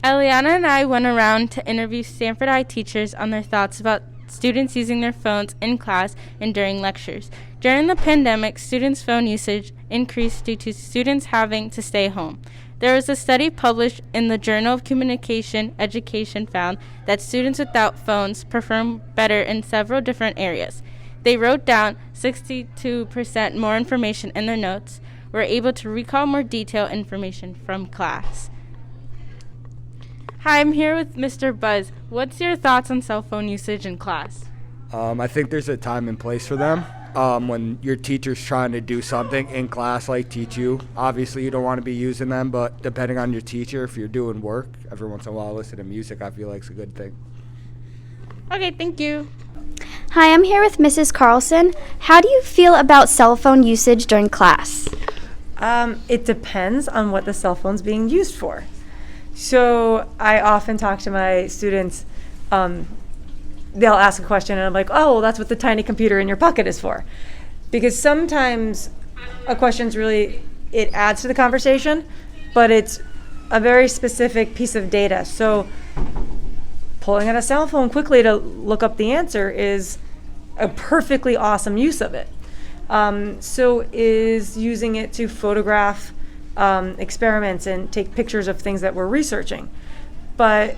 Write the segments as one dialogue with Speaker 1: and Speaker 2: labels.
Speaker 1: Eliana and I went around to interview Stanford I teachers on their thoughts about students using their phones in class and during lectures. During the pandemic, students' phone usage increased due to students having to stay home. There was a study published in the Journal of Communication Education found that students without phones perform better in several different areas. They wrote down 62% more information in their notes, were able to recall more detailed information from class. Hi, I'm here with Mr. Buzz. What's your thoughts on cell phone usage in class?
Speaker 2: I think there's a time and place for them. When your teacher's trying to do something in class, like teach you, obviously you don't want to be using them, but depending on your teacher, if you're doing work, every once in a while listen to music, I feel like it's a good thing.
Speaker 1: Okay, thank you.
Speaker 3: Hi, I'm here with Mrs. Carlson. How do you feel about cell phone usage during class?
Speaker 4: It depends on what the cell phone's being used for. So I often talk to my students, they'll ask a question and I'm like, oh, well, that's what the tiny computer in your pocket is for. Because sometimes a question's really, it adds to the conversation, but it's a very specific piece of data. So pulling out a cell phone quickly to look up the answer is a perfectly awesome use of it. So is using it to photograph experiments and take pictures of things that we're researching. But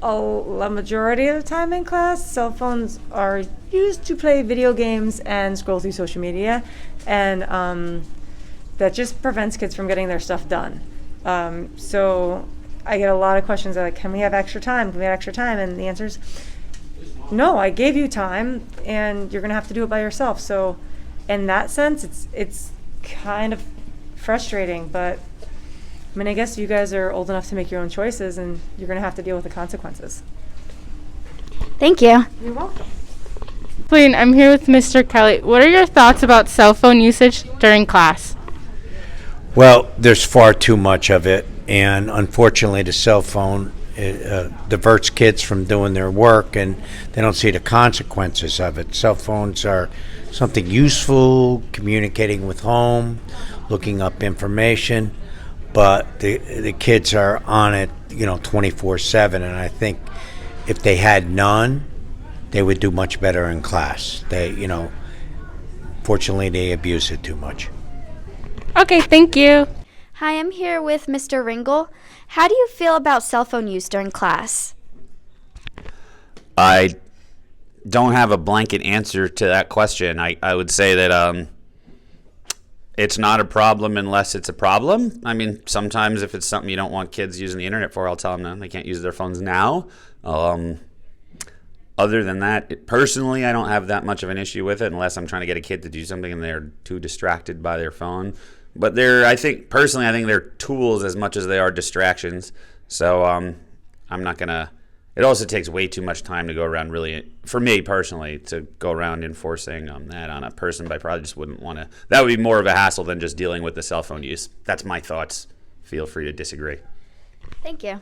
Speaker 4: a majority of the time in class, cell phones are used to play video games and scroll through social media, and that just prevents kids from getting their stuff done. So I get a lot of questions like, can we have extra time? Can we have extra time? And the answer is, no, I gave you time, and you're going to have to do it by yourself. So in that sense, it's kind of frustrating, but I mean, I guess you guys are old enough to make your own choices, and you're going to have to deal with the consequences.
Speaker 3: Thank you.
Speaker 4: You're welcome.
Speaker 1: Kathleen, I'm here with Mr. Kelly. What are your thoughts about cell phone usage during class?
Speaker 5: Well, there's far too much of it, and unfortunately the cell phone diverts kids from doing their work, and they don't see the consequences of it. Cell phones are something useful, communicating with home, looking up information, but the kids are on it, 24/7, and I think if they had none, they would do much better in class. Fortunately, they abuse it too much.
Speaker 1: Okay, thank you.
Speaker 3: Hi, I'm here with Mr. Ringle. How do you feel about cell phone use during class?
Speaker 6: I don't have a blanket answer to that question. I would say that it's not a problem unless it's a problem. I mean, sometimes if it's something you don't want kids using the internet for, I'll tell them no, they can't use their phones now. Other than that, personally, I don't have that much of an issue with it unless I'm trying to get a kid to do something and they're too distracted by their phone. But I think they're tools as much as they are distractions. So I'm not going to... It also takes way too much time to go around, really, for me personally, to go around enforcing that on a person. But I probably just wouldn't want to. That would be more of a hassle than just dealing with the cell phone use. That's my thoughts. Feel free to disagree.
Speaker 3: Thank you.